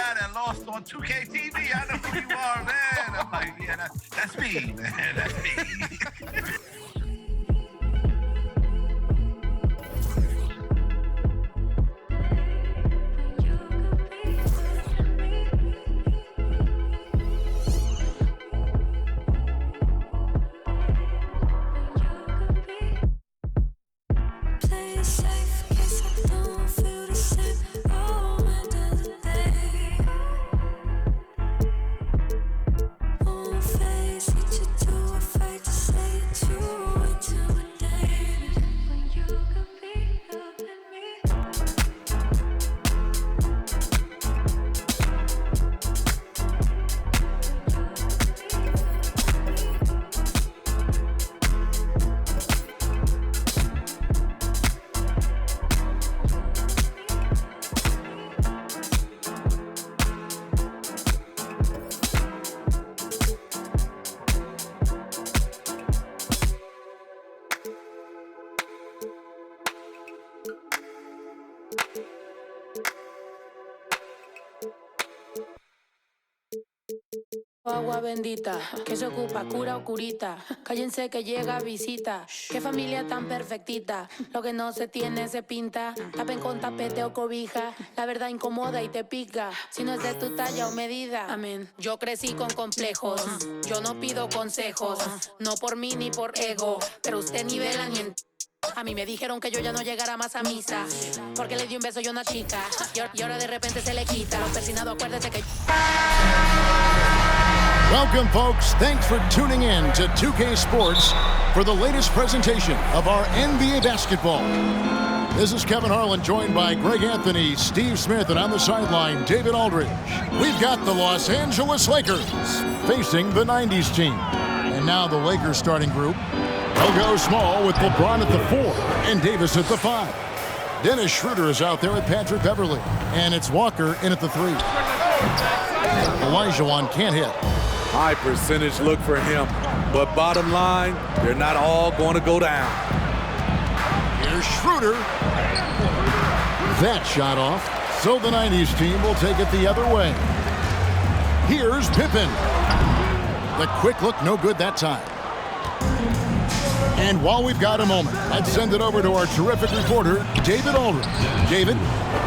guy that lost on 2K TV. I know who you are, man. I'm like, yeah, that's me, man. That's me. Agua bendita, que se ocupa, cura o curita. Cállense que llega visita. Qué familia tan perfectita. Lo que no se tiene se pinta. Tapen con tapete o cobija. La verdad incomoda y te pica. Si no es de tu talla o medida. Amén. Yo crecí con complejos. Yo no pido consejos. No por mí ni por ego. Pero usted ni vela ni en... A mí me dijeron que yo ya no llegara más a misa porque le di un beso yo a una chica y ahora de repente se le quita. Lo persinado, acuérdese que... Welcome, folks. Thanks for tuning in to 2K Sports for the latest presentation of our NBA basketball. This is Kevin Harlan, joined by Greg Anthony, Steve Smith, and on the sideline, David Aldridge. We've got the Los Angeles Lakers facing the 90's team. And now the Lakers starting group. They'll go small with LeBron at the 4 and Davis at the 5. Dennis Schroeder is out there with Patrick Beverley. And it's Walker in at the 3. Olajuwon can't hit. High percentage look for him. But bottom line, they're not all going to go down. Here's Schroeder. That shot off. So the 90's team will take it the other way. Here's Pippen. The quick look, no good that time. And while we've got a moment, I'd send it over to our terrific reporter, David Aldridge. David?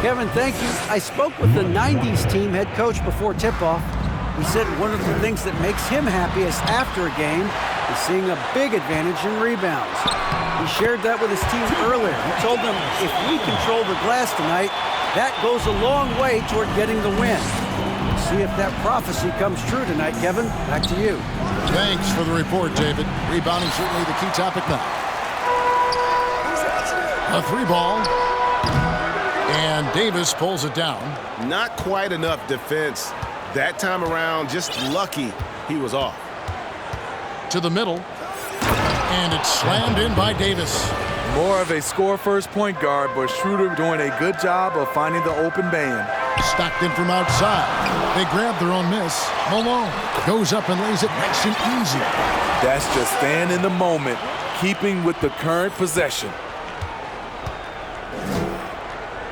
Kevin, thank you. I spoke with the 90's team head coach before tip-off. He said one of the things that makes him happiest after a game is seeing a big advantage in rebounds. He shared that with his team earlier. He told them, if we control the glass tonight, that goes a long way toward getting the win. See if that prophecy comes true tonight, Kevin. Back to you. Thanks for the report, David. Rebounding certainly the key topic now. A 3-ball. And Davis pulls it down. Not quite enough defense. That time around, just lucky he was off. To the middle. And it's slammed in by Davis. More of a score-first point guard, but Schroeder doing a good job of finding the open man. Stockton from outside. They grab their own miss. Malone goes up and lays it nice and easy. That's just staying in the moment, keeping with the current possession.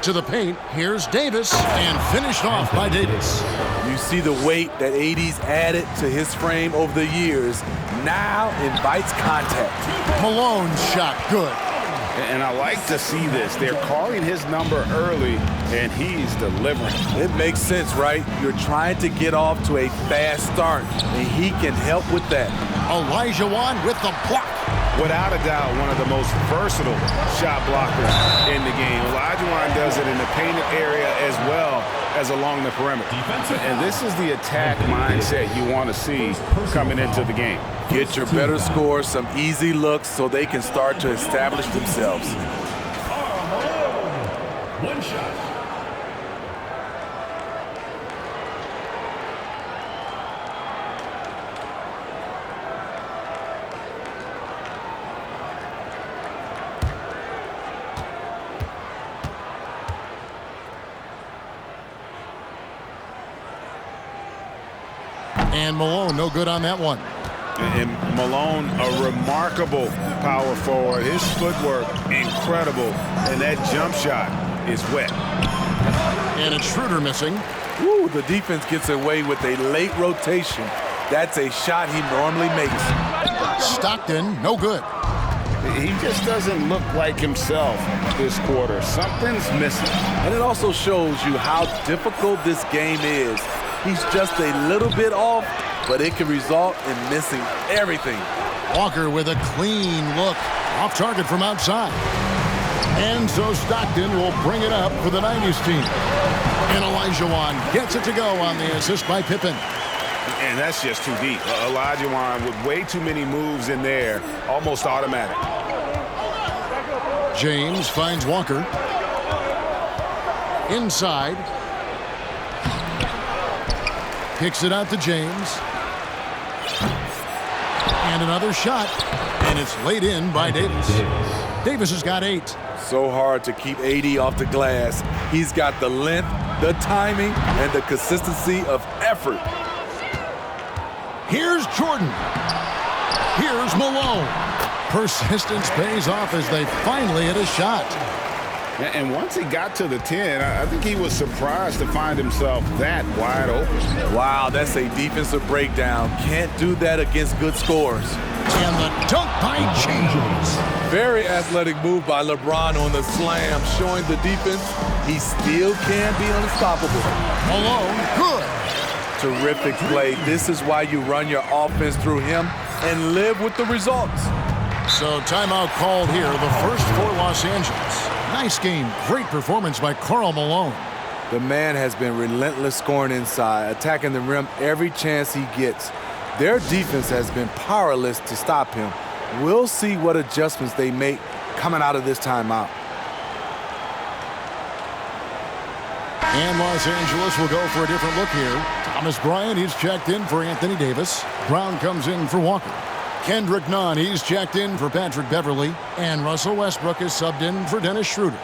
To the paint, here's Davis, and finished off by Davis. You see the weight that 80's added to his frame over the years. Now invites contact. Malone's shot good. And I like to see this. They're calling his number early, and he's delivering. It makes sense, right? You're trying to get off to a fast start, and he can help with that. Olajuwon with the block. Without a doubt, one of the most versatile shot blockers in the game. Olajuwon does it in the painted area as well as along the perimeter. And this is the attack mindset you want to see coming into the game. Get your better scores, some easy looks so they can start to establish themselves. One shot. And Malone, no good on that one. And Malone, a remarkable power forward. His footwork, incredible. And that jump shot is wet. And it's Schroeder missing. Ooh, the defense gets away with a late rotation. That's a shot he normally makes. Stockton, no good. He just doesn't look like himself this quarter. Something's missing. And it also shows you how difficult this game is. He's just a little bit off, but it can result in missing everything. Walker with a clean look. Off target from outside. And so Stockton will bring it up for the 90s team. And Olajuwon gets it to go on the assist by Pippen. And that's just too deep. Olajuwon with way too many moves in there, almost automatic. James finds Walker. Inside. Kicks it out to James. And another shot. And it's laid in by Davis. Davis has got 8. So hard to keep AD off the glass. He's got the length, the timing, and the consistency of effort. Here's Jordan. Here's Malone. Persistence pays off as they finally hit a shot. And once he got to the 10, I think he was surprised to find himself that wide open. Wow, that's a defensive breakdown. Can't do that against good scores. And the dunk by James. Very athletic move by LeBron on the slam, showing the defense he still can be unstoppable. Malone, good. Terrific play. This is why you run your offense through him and live with the results. So timeout called here, the first for Los Angeles. Nice game. Great performance by Karl Malone. The man has been relentless scoring inside, attacking the rim every chance he gets. Their defense has been powerless to stop him. We'll see what adjustments they make coming out of this timeout. And Los Angeles will go for a different look here. Thomas Bryant, he's checked in for Anthony Davis. Brown comes in for Walker. Kendrick Nunn, he's checked in for Patrick Beverly. And Russell Westbrook is subbed in for Dennis Schroeder.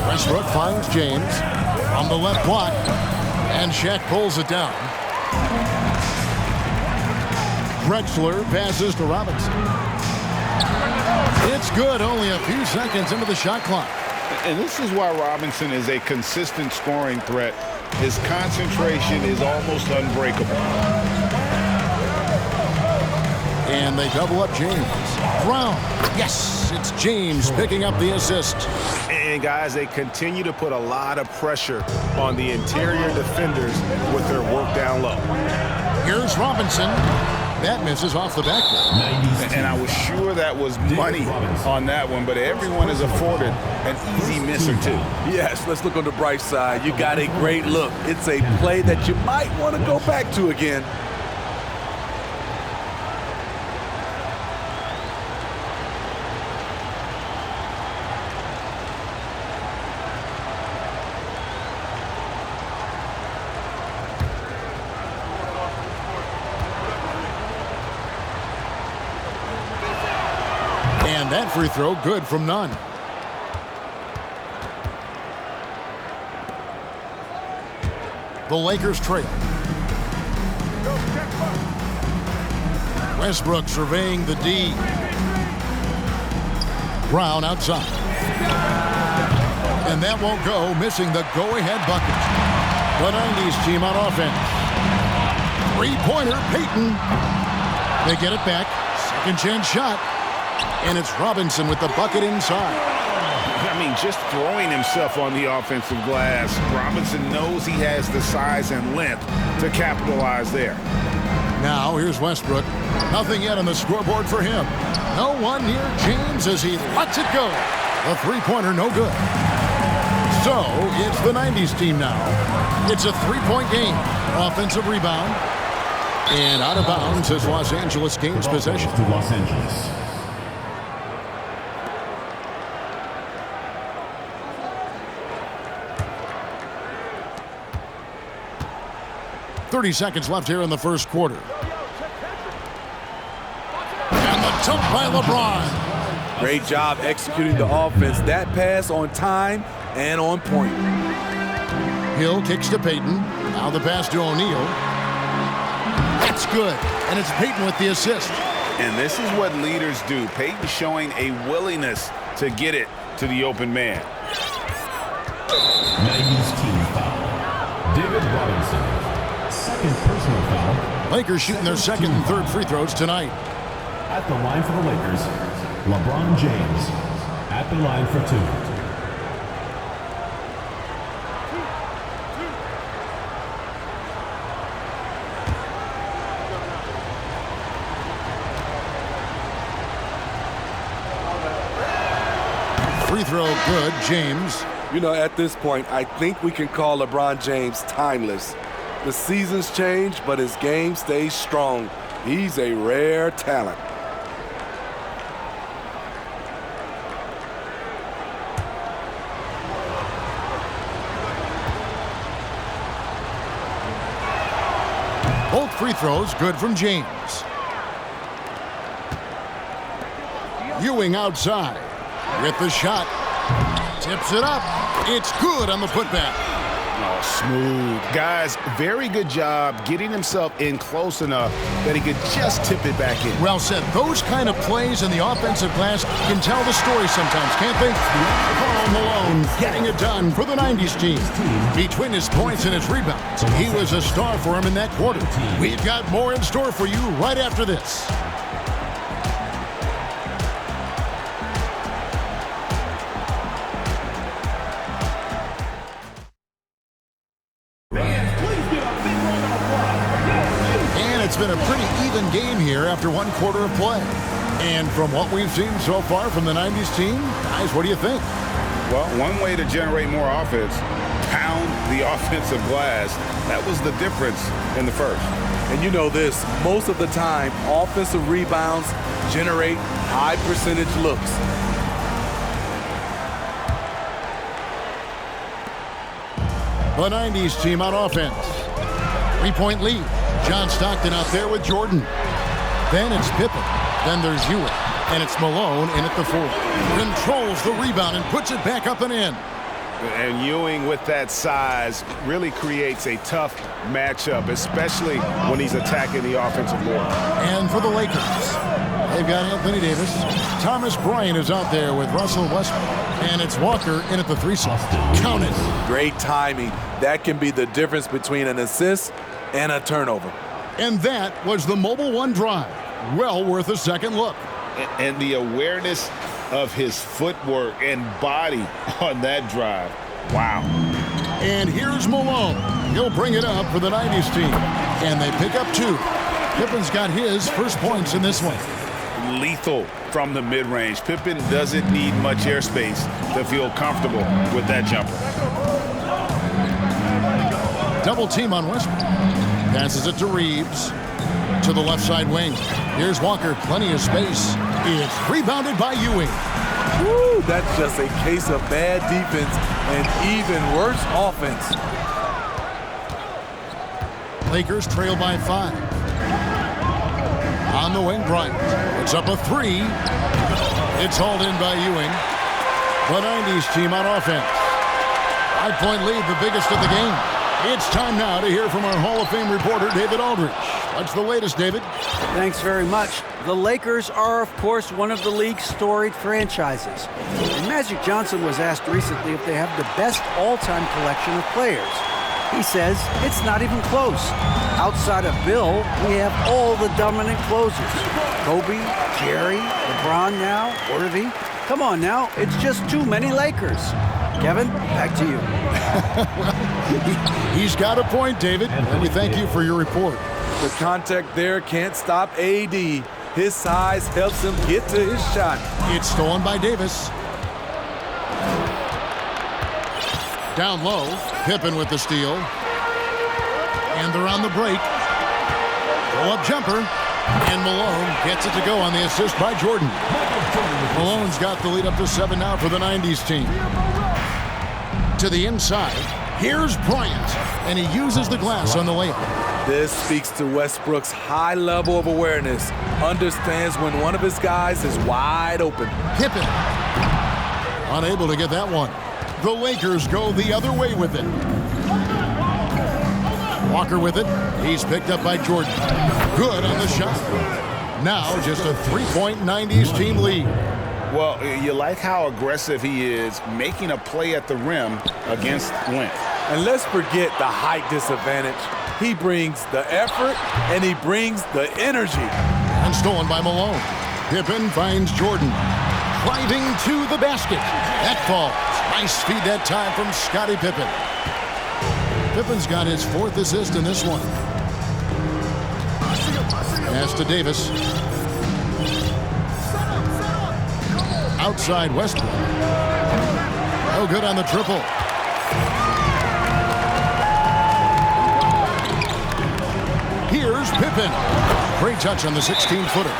Westbrook finds James on the left block. And Shaq pulls it down. Drexler passes to Robinson. It's good, only a few seconds into the shot clock. And this is why Robinson is a consistent scoring threat. His concentration is almost unbreakable. And they double up James. Brown. Yes, it's James picking up the assist. And guys, they continue to put a lot of pressure on the interior defenders with their work down low. Here's Robinson. That misses off the backboard. And I was sure that was money on that one, but everyone is afforded an easy miss or two. Yes, let's look on the bright side. You got a great look. It's a play that you might want to go back to again. And that free throw good from Nunn. The Lakers trail. Westbrook surveying the D. Brown outside. And that won't go, missing the go-ahead bucket. The 90s team on offense. Three-pointer, Payton. They get it back. Second chance shot. And it's Robinson with the bucket inside. I mean, just throwing himself on the offensive glass. Robinson knows he has the size and length to capitalize there. Now here's Westbrook. Nothing yet on the scoreboard for him. No one near James as he lets it go. The three-pointer no good. So it's the 90s team now. It's a three-point game. Offensive rebound. And out of bounds as Los Angeles gains possession. Los Angeles. 30 seconds left here in the first quarter. And the dunk by LeBron. Great job executing the offense. That pass on time and on point. Hill kicks to Payton. Now the pass to O'Neal. good, and it's Peyton with the assist. And this is what leaders do. Peyton showing a willingness to get it to the open man. 90's team foul. David Robinson. Second personal foul. Lakers shooting their second and third free throws tonight. At the line for the Lakers, LeBron James. At the line for 2. Free throw good, James. You know, at this point, I think we can call LeBron James timeless. The seasons change, but his game stays strong. He's a rare talent. Both free throws good from James. Ewing outside with the shot. Tips it up. It's good on the putback. Oh, smooth. Guys, very good job getting himself in close enough that he could just tip it back in. Well said. Those kind of plays in the offensive glass can tell the story sometimes, can't they? Karl Malone getting it done for the 90's team. Between his points and his rebounds, he was a star for him in that quarter. We've got more in store for you right after this. It's been a pretty even game here after one quarter of play. And from what we've seen so far from the 90's team, guys, what do you think? Well, one way to generate more offense, pound the offensive glass. That was the difference in the first. And you know this, most of the time, offensive rebounds generate high percentage looks. The 90's team on offense. 3-point lead. John Stockton out there with Jordan. Then it's Pippen. Then there's Ewing. And it's Malone in at the 4. Controls the rebound and puts it back up and in. And Ewing with that size really creates a tough matchup, especially when he's attacking the offensive board. And for the Lakers, they've got Anthony Davis. Thomas Bryant is out there with Russell Westbrook. And it's Walker in at the 3 slot. Count it. Great timing. That can be the difference between an assist and a turnover. And that was the Mobile One drive. Well worth a second look. And the awareness of his footwork and body on that drive. Wow. And here's Malone. He'll bring it up for the 90's team. And they pick up 2. Pippen's got his first points in this one. Lethal from the mid-range. Pippen doesn't need much airspace to feel comfortable with that jumper. Double team on Westbrook. Passes it to Reeves. To the left side wing. Here's Walker. Plenty of space. It's rebounded by Ewing. Woo, that's just a case of bad defense and even worse offense. Lakers trail by 5. On the wing, Bryant. It's up a 3. It's hauled in by Ewing. The 90's team on offense. 5-point lead, the biggest of the game. It's time now to hear from our Hall of Fame reporter, David Aldridge. What's the latest, David? Thanks very much. The Lakers are, of course, one of the league's storied franchises. And Magic Johnson was asked recently if they have the best all-time collection of players. He says it's not even close. Outside of Bill, we have all the dominant closers. Kobe, Jerry, LeBron now, Worthy. Come on now, it's just too many Lakers. Kevin, back to you. He's got a point, David, and we thank you for your report. The contact there can't stop AD. His size helps him get to his shot. It's stolen by Davis. Down low, Pippen with the steal. And they're on the break. Pull-up jumper. And Malone gets it to go on the assist by Jordan. Malone's got the lead up to 7 now for the 90's team. To the inside, here's Bryant, and he uses the glass on the layup. This speaks to Westbrook's high level of awareness. Understands when one of his guys is wide open. Pippen, unable to get that one. The Lakers go the other way with it. Walker with it. He's picked up by Jordan. Good on the shot. Now just a 3-point 90s team lead. Well, you like how aggressive he is making a play at the rim against length. And let's forget the height disadvantage. He brings the effort and he brings the energy. And stolen by Malone. Pippen finds Jordan. Driving to the basket. That falls. Nice feed that time from Scottie Pippen. Pippen's got his 4th assist in this one. Pass to Davis. Outside Westbrook. No good on the triple. Here's Pippen. Great touch on the 16-footer.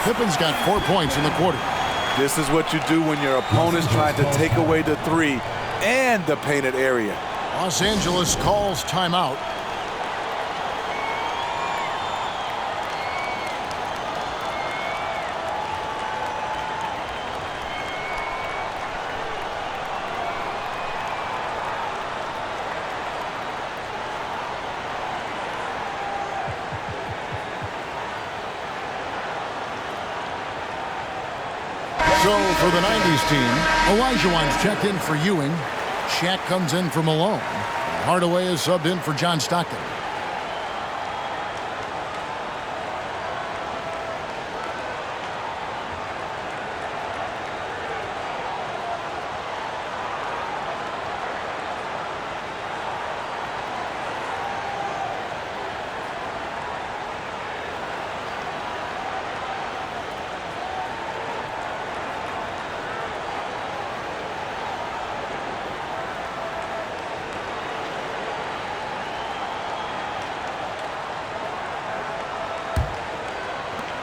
Pippen's got 4 points in the quarter. This is what you do when your opponent's trying to take away the 3 and the painted area. Los Angeles calls timeout. So for the 90s team, Olajuwon's checked in for Ewing. Shaq comes in for Malone. Hardaway is subbed in for John Stockton.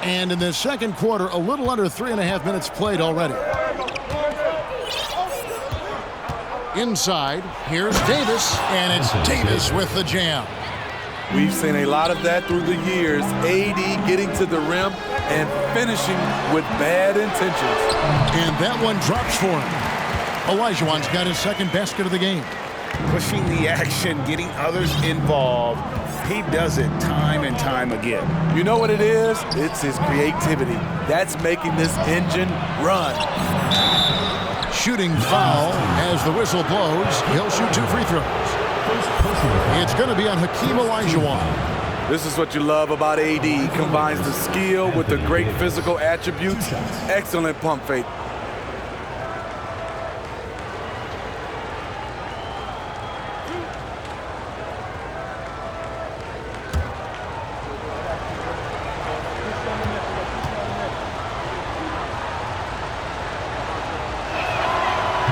And in the second quarter, a little under 3.5 minutes played already. Inside, here's Davis, and it's Davis with the jam. We've seen a lot of that through the years. AD getting to the rim and finishing with bad intentions. And that one drops for him. Olajuwon's got his 2nd basket of the game. Pushing the action, getting others involved. He does it time and time again. You know what it is? It's his creativity. That's making this engine run. Shooting foul as the whistle blows. He'll shoot 2 free throws. It's going to be on Hakeem Olajuwon. This is what you love about AD. He combines the skill with the great physical attributes. Excellent pump fake.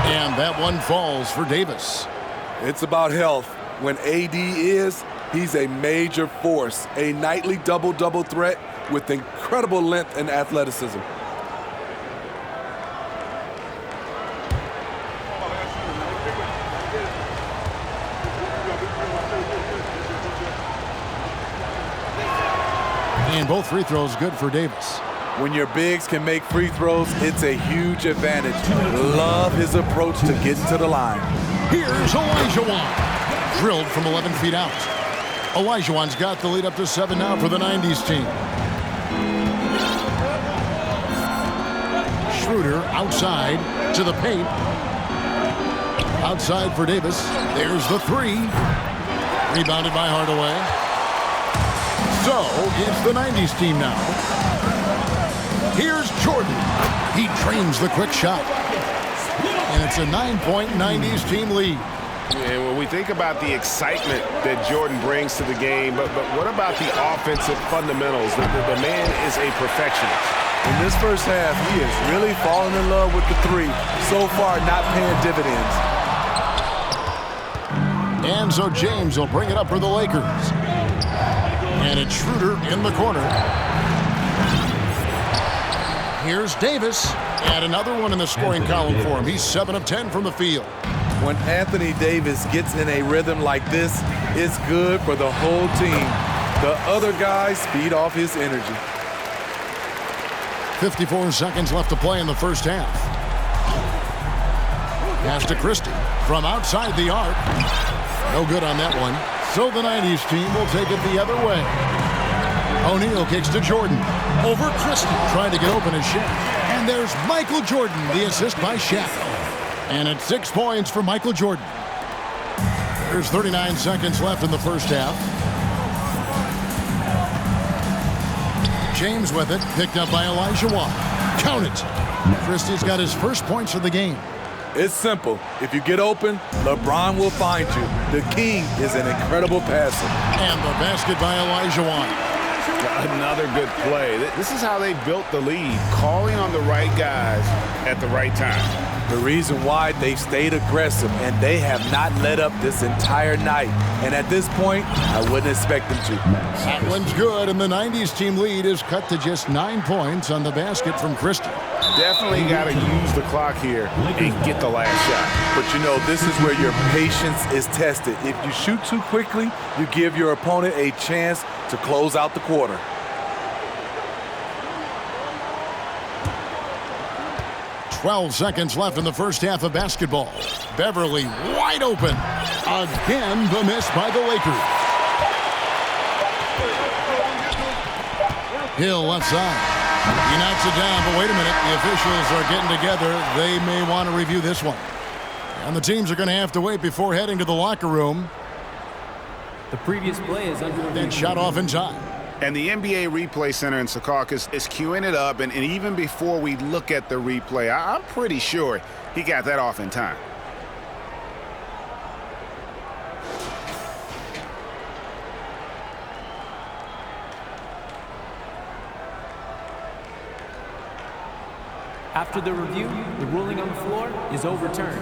And that one falls for Davis. It's about health. When AD is, he's a major force, a nightly double-double threat with incredible length and athleticism. And both free throws good for Davis. When your bigs can make free throws, it's a huge advantage. Love his approach to getting to the line. Here's Olajuwon. Drilled from 11 feet out. Olajuwon's got the lead up to 7 now for the 90s team. Schroeder outside to the paint. Outside for Davis. There's the 3. Rebounded by Hardaway. So it's the 90s team now. Here's Jordan. He trains the quick shot. And it's a 9-point 90s team lead. And when we think about the excitement that Jordan brings to the game, but what about the offensive fundamentals? The man is a perfectionist. In this first half, he is really falling in love with the 3. So far, not paying dividends. And so James will bring it up for the Lakers. And it's Schroeder in the corner. Here's Davis, and another one in the scoring column for him. He's 7 of 10 from the field. When Anthony Davis gets in a rhythm like this, it's good for the whole team. The other guys feed off his energy. 54 seconds left to play in the first half. Pass to Christie from outside the arc. No good on that one. So the 90s team will take it the other way. O'Neal kicks to Jordan. Over Christie, trying to get open as Shaq. And there's Michael Jordan, the assist by Shaq. And it's 6 points for Michael Jordan. There's 39 seconds left in the first half. James with it, picked up by Elijah Watt. Count it. Christie's got his first points of the game. It's simple. If you get open, LeBron will find you. The king is an incredible passer. And the basket by Elijah Watt. Another good play. This is how they built the lead, calling on the right guys at the right time. The reason why they stayed aggressive, and they have not let up this entire night. And at this point, I wouldn't expect them to. That one's good, and the 90s team lead is cut to just 9 points on the basket from Christie. Definitely got to use the clock here and get the last shot. But you know, this is where your patience is tested. If you shoot too quickly, you give your opponent a chance to close out the quarter. "12 seconds left in the first half of basketball. Beverly wide open. Again, the miss by the Lakers. Hill left side. He knocks it down, but wait a minute. The officials are getting together. They may want to review this one. And the teams are going to have to wait before heading to the locker room. The previous play is under review. Then shot off in time. And the NBA Replay Center in Secaucus is queuing it up, and even before we look at the replay, I'm pretty sure he got that off in time. After the review, the ruling on the floor is overturned.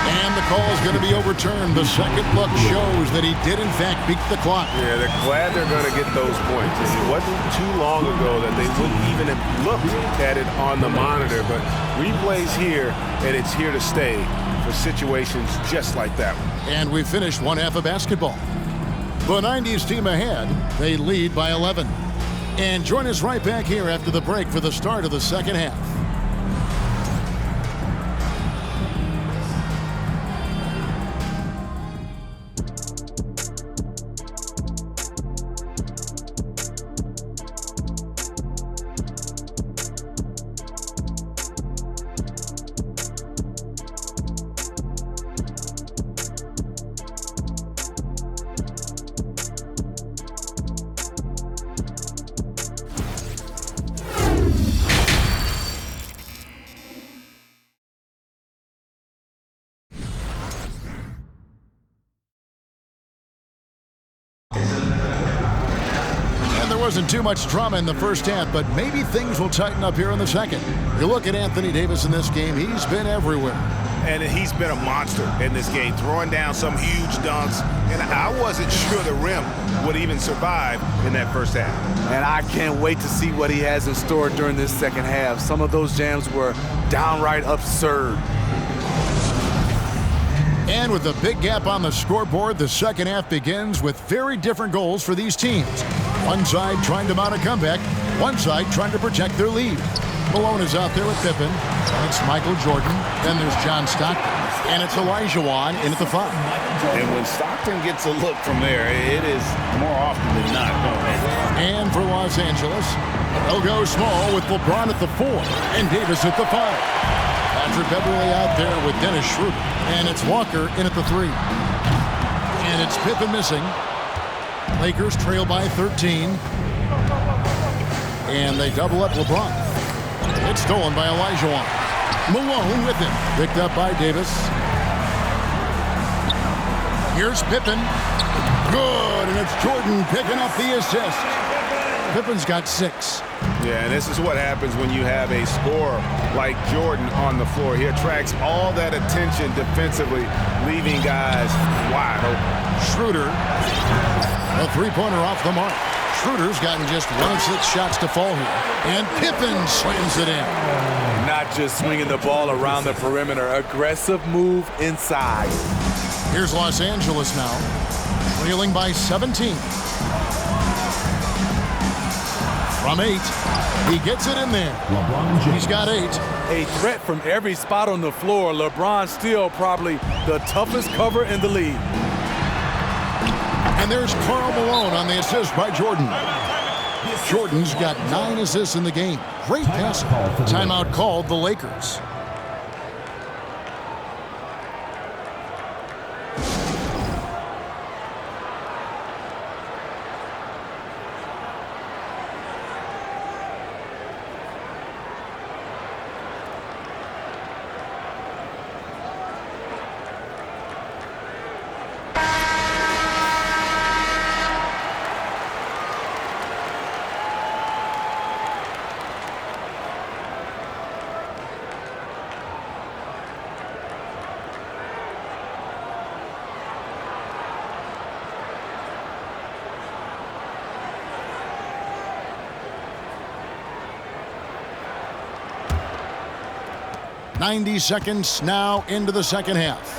And the call is going to be overturned. The second look shows that he did, in fact, beat the clock. Yeah, they're glad they're going to get those points. It wasn't too long ago that they wouldn't even have looked at it on the monitor, but replay's here, and it's here to stay for situations just like that one. And we finished one half of basketball. The 90s team ahead. They lead by 11. And join us right back here after the break for the start of the second half. Wasn't too much drama in the first half, but maybe things will tighten up here in the second. You look at Anthony Davis in this game, he's been everywhere. And he's been a monster in this game, throwing down some huge dunks. And I wasn't sure the rim would even survive in that first half. And I can't wait to see what he has in store during this second half. Some of those jams were downright absurd. And with a big gap on the scoreboard, the second half begins with very different goals for these teams. One side trying to mount a comeback, one side trying to protect their lead. Malone is out there with Pippen. It's Michael Jordan. Then there's John Stockton. And it's Elijah Watt in at the 5. And when Stockton gets a look from there, it is more often than not going in. And for Los Angeles, they'll go small with LeBron at the 4 and Davis at the 5. Patrick Beverly out there with Dennis Schroeder. And it's Walker in at the 3. And it's Pippen missing. Lakers trail by 13. And they double up LeBron. It's stolen by Elijah Watt. Malone with it. Picked up by Davis. Here's Pippen. Good, and it's Jordan picking up the assist. Pippen's got 6. Yeah, and this is what happens when you have a scorer like Jordan on the floor. He attracts all that attention defensively, leaving guys wide open. Schroeder, a three-pointer off the mark. Schroeder's gotten just 1 of 6 shots to fall here. And Pippen slams it in. Not just swinging the ball around the perimeter. Aggressive move inside. Here's Los Angeles now, trailing by 17. From 8, he gets it in there. LeBron James. He's got 8. A threat from every spot on the floor. LeBron still probably the toughest cover in the league. And And there's Karl Malone on the assist by Jordan. Jordan's got 9 assists in the game. Great passing. Timeout called the Lakers. .90 seconds now into the second half.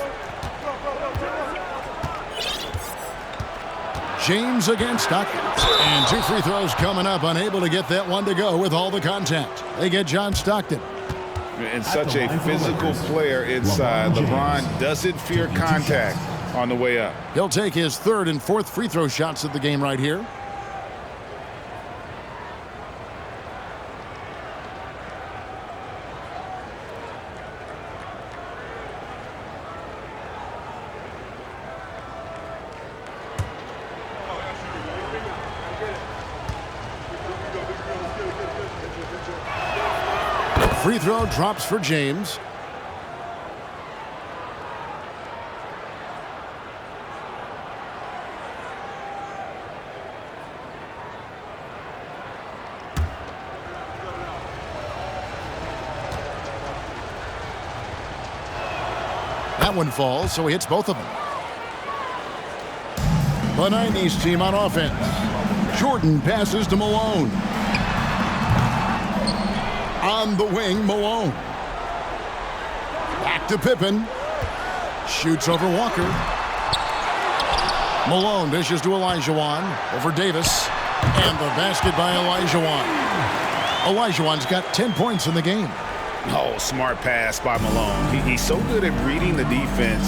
James against Stockton. And 2 free throws coming up, unable to get that one to go with all the contact. They get John Stockton. And such a physical player inside. LeBron doesn't fear contact on the way up. He'll take his 3rd and 4th free throw shots of the game right here. Free throw drops for James. That one falls, so he hits both of them. The 90s team on offense. Jordan passes to Malone. On the wing, Malone. Back to Pippen. Shoots over Walker. Malone dishes to Olajuwon. Over Davis. And the basket by Olajuwon. Olajuwon's got 10 points in the game. Oh, smart pass by Malone. He's so good at reading the defense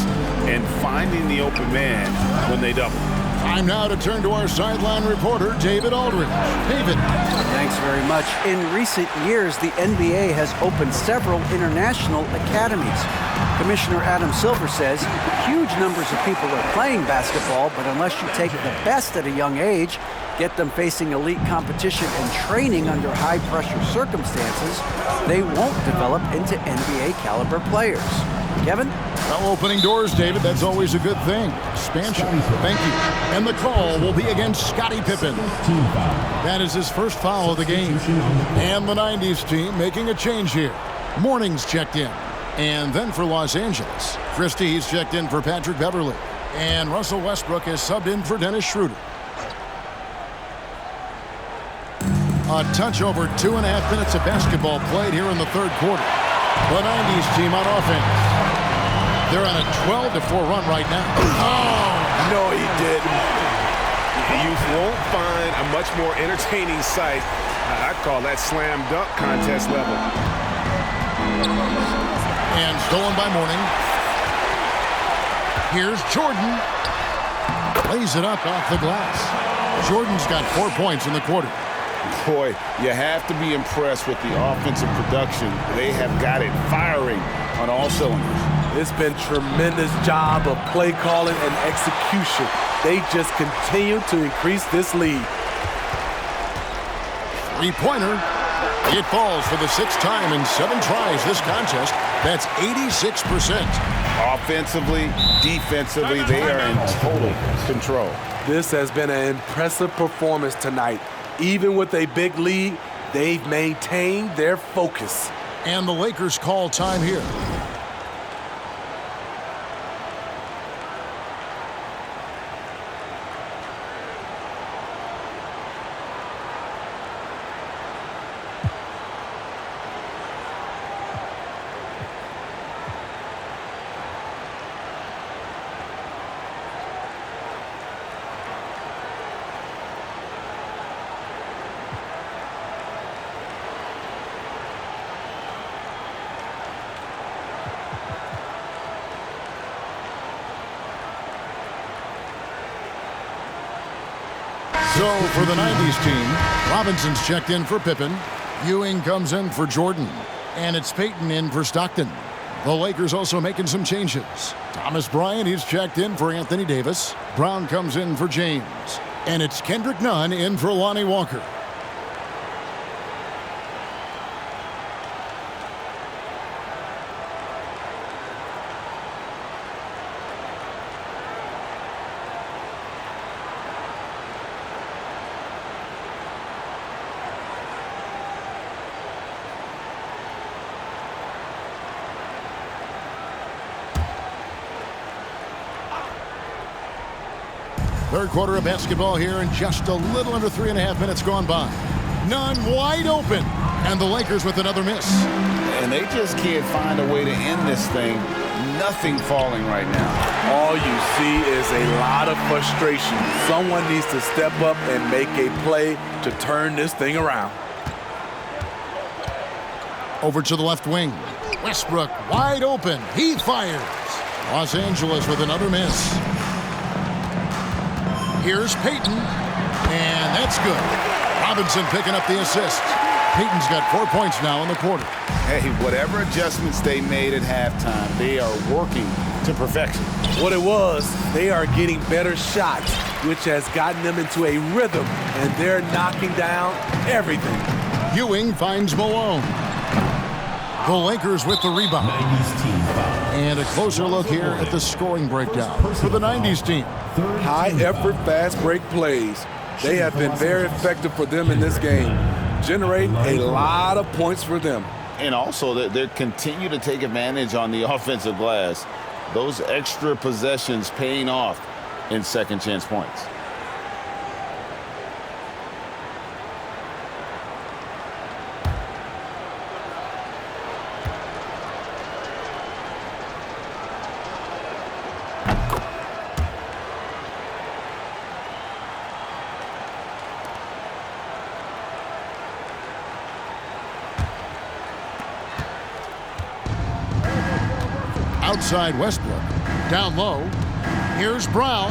and finding the open man when they double. Time now to turn to our sideline reporter, David Aldridge. David. Thanks very much. In recent years, the NBA has opened several international academies. Commissioner Adam Silver says huge numbers of people are playing basketball, but unless you take the best at a young age, get them facing elite competition and training under high-pressure circumstances, they won't develop into NBA-caliber players. Kevin? Well, opening doors, David, that's always a good thing. Expansion. Thank you. And the call will be against Scottie Pippen. That is his first foul of the game. And the 90s team making a change here. Morning's checked in. And then for Los Angeles, Christie's checked in for Patrick Beverley. And Russell Westbrook is subbed in for Dennis Schroeder. A touch over 2.5 minutes of basketball played here in the third quarter. The 90s team on offense. They're on a 12-4 run right now. Oh, no, he didn't. You won't find a much more entertaining sight. I'd call that slam dunk contest level. And stolen by Mourning. Here's Jordan. Lays it up off the glass. Jordan's got 4 points in the quarter. Boy, you have to be impressed with the offensive production. They have got it firing on all cylinders. It's been tremendous job of play calling and execution. They just continue to increase this lead. Three-pointer. It falls for the 6th time in 7 tries this contest. That's 86%. Offensively, defensively, they are in total control. This has been an impressive performance tonight. Even with a big lead, they've maintained their focus. And the Lakers call time here. So for the 90s team, Robinson's checked in for Pippen. Ewing comes in for Jordan. And it's Peyton in for Stockton. The Lakers also making some changes. Thomas Bryant, he's checked in for Anthony Davis. Brown comes in for James. And it's Kendrick Nunn in for Lonnie Walker. Third quarter of basketball here, and just a little under 3.5 minutes gone by. Nunn wide open, and the Lakers with another miss. And they just can't find a way to end this thing. Nothing falling right now. All you see is a lot of frustration. Someone needs to step up and make a play to turn this thing around. Over to the left wing. Westbrook wide open. He fires. Los Angeles with another miss. Here's Peyton, and that's good. Robinson picking up the assist. Peyton's got 4 points now in the quarter. Hey, whatever adjustments they made at halftime, they are working to perfection. What it was, they are getting better shots, which has gotten them into a rhythm, and they're knocking down everything. Ewing finds Malone. The Lakers with the rebound. 90's team foul. And a closer look here at the scoring breakdown for the 90s team. High-effort, fast break plays. They have been very effective for them in this game. Generate a lot of points for them. And also, they continue to take advantage on the offensive glass. Those extra possessions paying off in second chance points. Outside Westbrook. Down low. Here's Brown.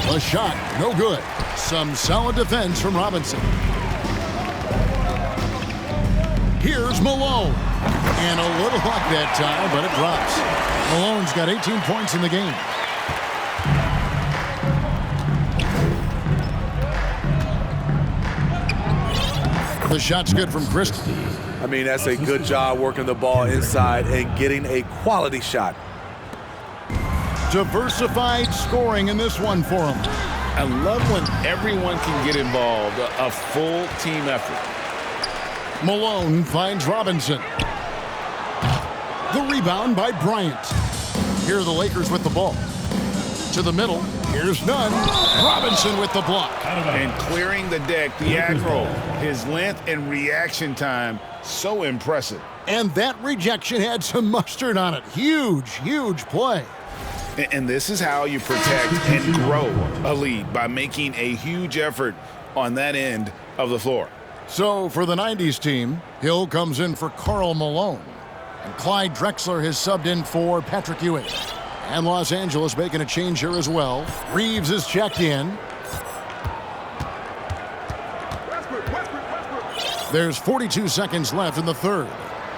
A shot, no good. Some solid defense from Robinson. Here's Malone. And a little luck that time, but it drops. Malone's got 18 points in the game. The shot's good from Christie. I mean, that's a good job working the ball inside and getting a quality shot. Diversified scoring in this one for him. I love when everyone can get involved, a full team effort. Malone finds Robinson. The rebound by Bryant. Here are the Lakers with the ball. To the middle, here's Nunn. Robinson with the block. And clearing the deck, the aggro, his length and reaction time, so impressive. And that rejection had some mustard on it. Huge, huge play. And this is how you protect and grow a lead, by making a huge effort on that end of the floor. So for the 90s team, Hill comes in for Karl Malone. And Clyde Drexler has subbed in for Patrick Ewing. And Los Angeles making a change here as well. Reeves is checked in. There's 42 seconds left in the third.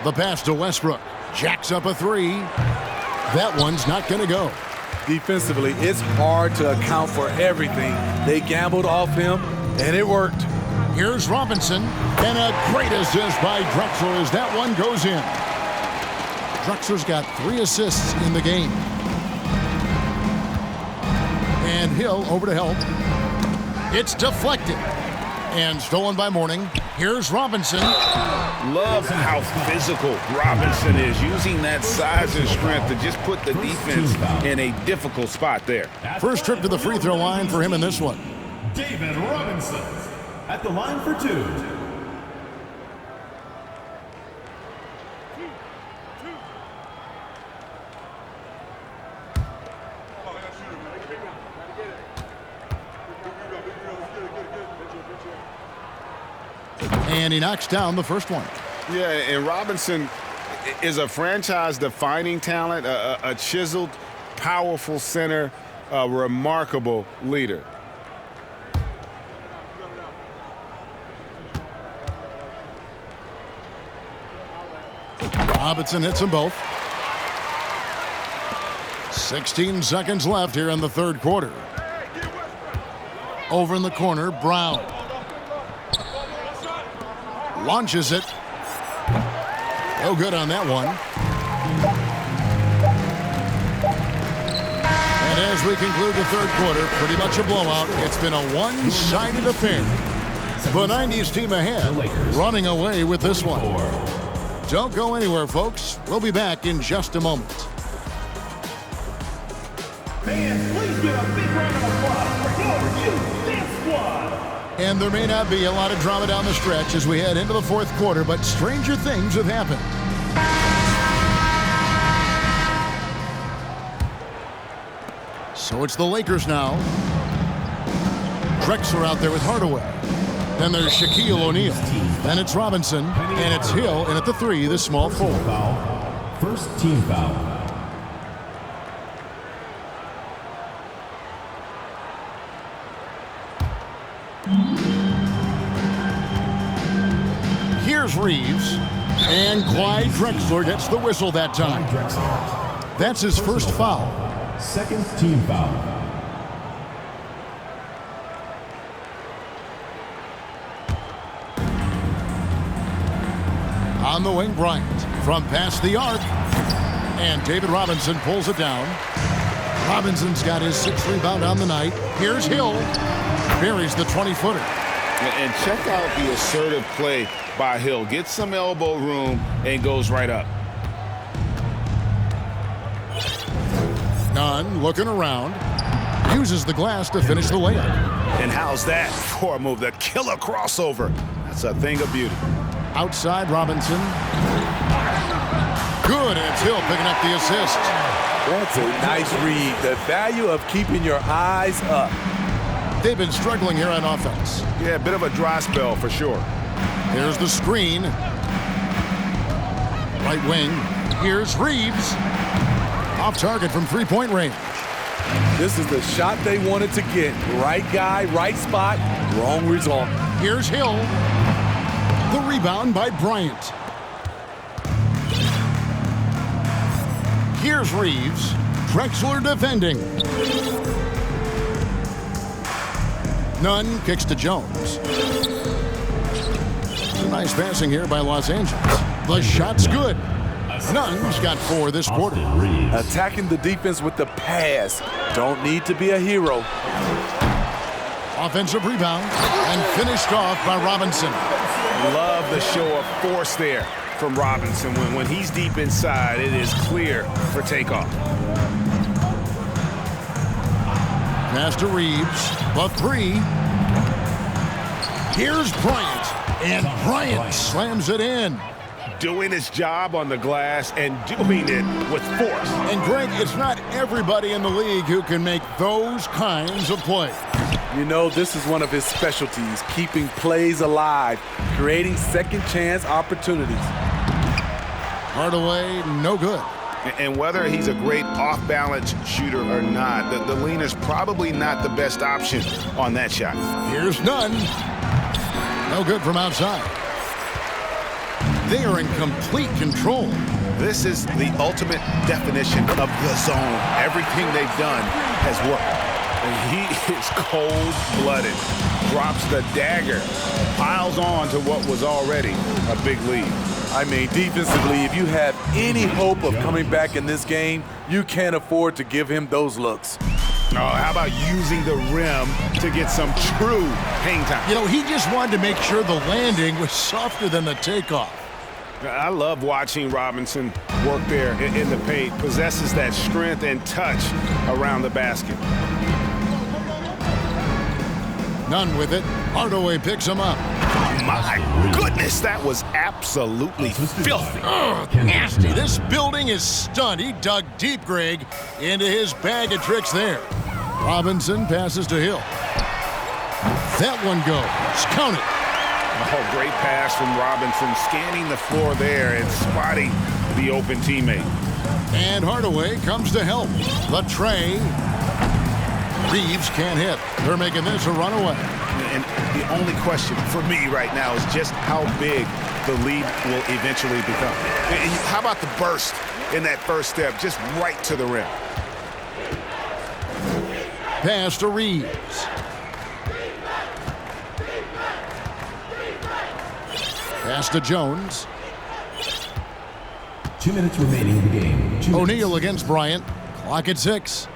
The pass to Westbrook. Jacks up a three. That one's not going to go. Defensively, it's hard to account for everything. They gambled off him, and it worked. Here's Robinson. And a great assist by Drexler as that one goes in. Drexler's got 3 assists in the game. And Hill over to help. It's deflected. And stolen by Mourning. Here's Robinson. Love how physical Robinson is, using that size and strength to just put the defense in a difficult spot there. First trip to the free throw line for him in this one. David Robinson at the line for 2. And he knocks down the first one. Yeah, and Robinson is a franchise-defining talent, a chiseled, powerful center, a remarkable leader. Robinson hits them both. 16 seconds left here in the third quarter. Over in the corner, Brown. Launches it. No good on that one. And as we conclude the third quarter, pretty much a blowout. It's been a one-sided affair. The 90s team ahead, running away with this one. Don't go anywhere, folks. We'll be back in just a moment. Fans, please give a big round of applause for your Dance Squad. And there may not be a lot of drama down the stretch as we head into the fourth quarter, but stranger things have happened. So it's the Lakers now. Drexler out there with Hardaway. Then there's Shaquille O'Neal. Then it's Robinson. And it's Hill in at the three, the small forward. First team foul. Here's Reeves. And Clyde Drexler gets the whistle that time. That's his first foul. Second team foul. On the wing, Bryant from past the arc. And David Robinson pulls it down. Robinson's got his 6th rebound on the night. Here's Hill. Buries the 20-footer. And check out the assertive play by Hill. Gets some elbow room and goes right up. Nunn looking around. Uses the glass to finish the layup. And how's that for a move? The killer crossover. That's a thing of beauty. Outside, Robinson. Good, and it's Hill picking up the assist. That's a nice read. The value of keeping your eyes up. They've been struggling here on offense. Yeah, a bit of a dry spell for sure. Here's the screen. Right wing. Here's Reeves. Off target from three-point range. This is the shot they wanted to get. Right guy, right spot, wrong result. Here's Hill. The rebound by Bryant. Here's Reeves. Drexler defending. Nunn kicks to Jones. Nice passing here by Los Angeles. The shot's good. Nunn's got 4 this quarter. Attacking the defense with the pass. Don't need to be a hero. Offensive rebound and finished off by Robinson. Love the show of force there from Robinson. When he's deep inside, it is clear for takeoff. Pass to Reeves. The 3. Here's Bryant. And Bryant slams it in. Doing his job on the glass and doing it with force. And Greg, it's not everybody in the league who can make those kinds of plays. You know, this is one of his specialties, keeping plays alive, creating second chance opportunities. Hardaway, no good. And whether he's a great off-balance shooter or not, the leaner's probably not the best option on that shot. Here's Nunn. No good from outside. They are in complete control. This is the ultimate definition of the zone. Everything they've done has worked. And he is cold-blooded. Drops the dagger. Piles on to what was already a big lead. I mean, defensively, if you have any hope of coming back in this game, you can't afford to give him those looks. Oh, how about using the rim to get some true hang time? You know, he just wanted to make sure the landing was softer than the takeoff. I love watching Robinson work there in the paint. Possesses that strength and touch around the basket. Nunn with it. Hardaway picks him up. My goodness, that was absolutely filthy. Nasty. This building is stunned. He dug deep, Greg, into his bag of tricks there. Robinson passes to Hill. That one goes. Count it. Oh, great pass from Robinson, scanning the floor there and spotting the open teammate. And Hardaway comes to help. The tray. Reeves can't hit. They're making this a runaway. And the only question for me right now is just how big the lead will eventually become. And how about the burst in that first step, just right to the rim? Pass to Reeves. Pass to Jones. 2 minutes remaining in the game. O'Neal against Bryant. Clock at 6.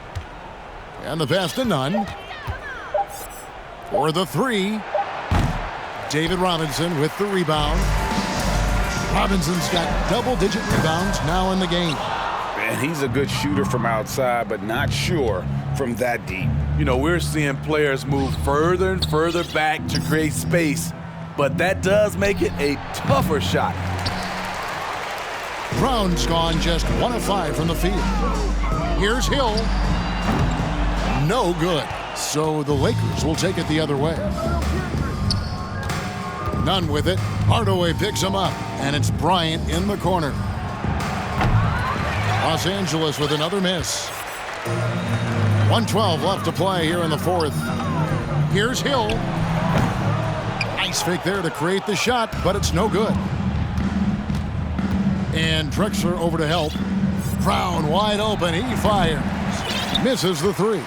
And the pass to Nunn. For the 3. David Robinson with the rebound. Robinson's got double-digit rebounds now in the game. And he's a good shooter from outside, but not sure from that deep. You know, we're seeing players move further and further back to create space, but that does make it a tougher shot. Brown's gone just 1 of 5 from the field. Here's Hill. No good. So the Lakers will take it the other way. Nunn with it. Hardaway picks him up, and it's Bryant in the corner. Los Angeles with another miss. 1:12 left to play here in the 4th. Here's Hill. Nice fake there to create the shot, but it's no good. And Drexler over to help. Brown wide open. He fires. Misses the 3.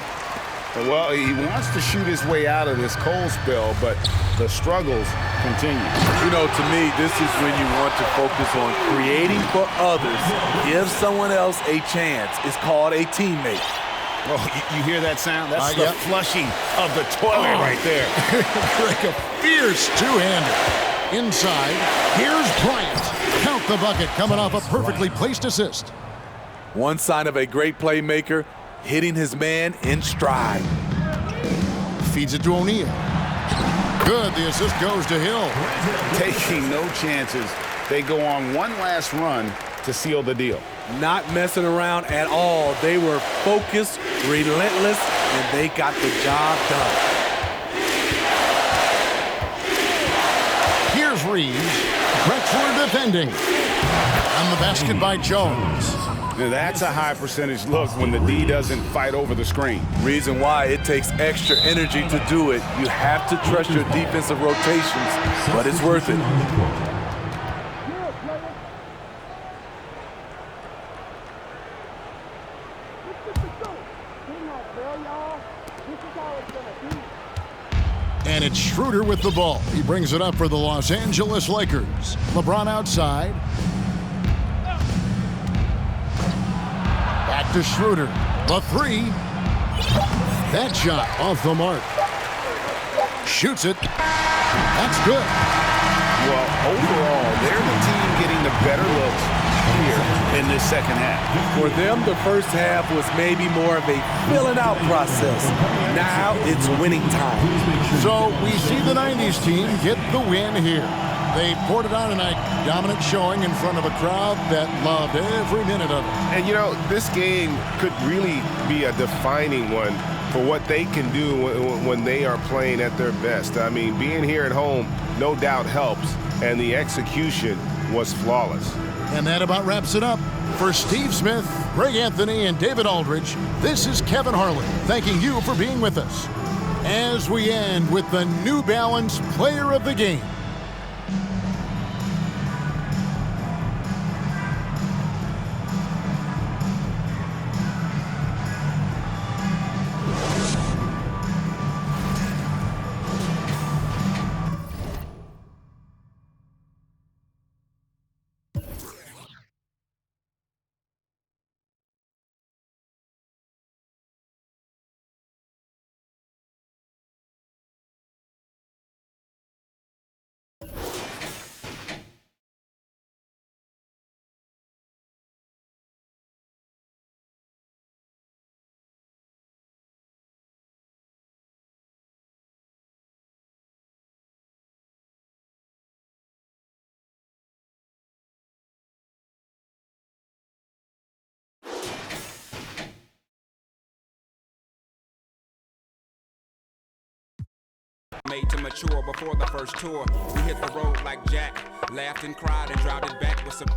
Well, he wants to shoot his way out of this cold spell, but the struggles continue. You know, to me, this is when you want to focus on creating for others. Give someone else a chance. It's called a teammate. Oh, you hear that sound? That's the Yep. flushing of the toilet right there. Like a fierce two-hander. Inside, here's Bryant. Count the bucket coming off a perfectly placed assist. One sign of a great playmaker, hitting his man in stride. Feeds it to O'Neal. Good, the assist goes to Hill. Taking no chances. They go on one last run to seal the deal. Not messing around at all. They were focused, relentless, and they got the job done. Here's Reeves. Drexler defending. And the basket by Jones. Now that's a high percentage look when the D doesn't fight over the screen. Reason why it takes extra energy to do it. You have to trust your defensive rotations, but it's worth it. And it's Schroeder with the ball. He brings it up for the Los Angeles Lakers. LeBron outside. Back to Schroeder. The 3. That shot off the mark. Shoots it. That's good. Well, overall, they're the team getting the better looks here in this second half. For them, the first half was maybe more of a filling out process. Now it's winning time. So we see the 90's team get the win here. They poured it on a dominant showing in front of a crowd that loved every minute of it. And, you know, this game could really be a defining one for what they can do when they are playing at their best. I mean, being here at home no doubt helps, and the execution was flawless. And that about wraps it up. For Steve Smith, Greg Anthony, and David Aldridge, this is Kevin Harlan thanking you for being with us as we end with the New Balance Player of the Game. Made to mature before the first tour. We hit the road like Jack, laughed and cried and dropped it back with some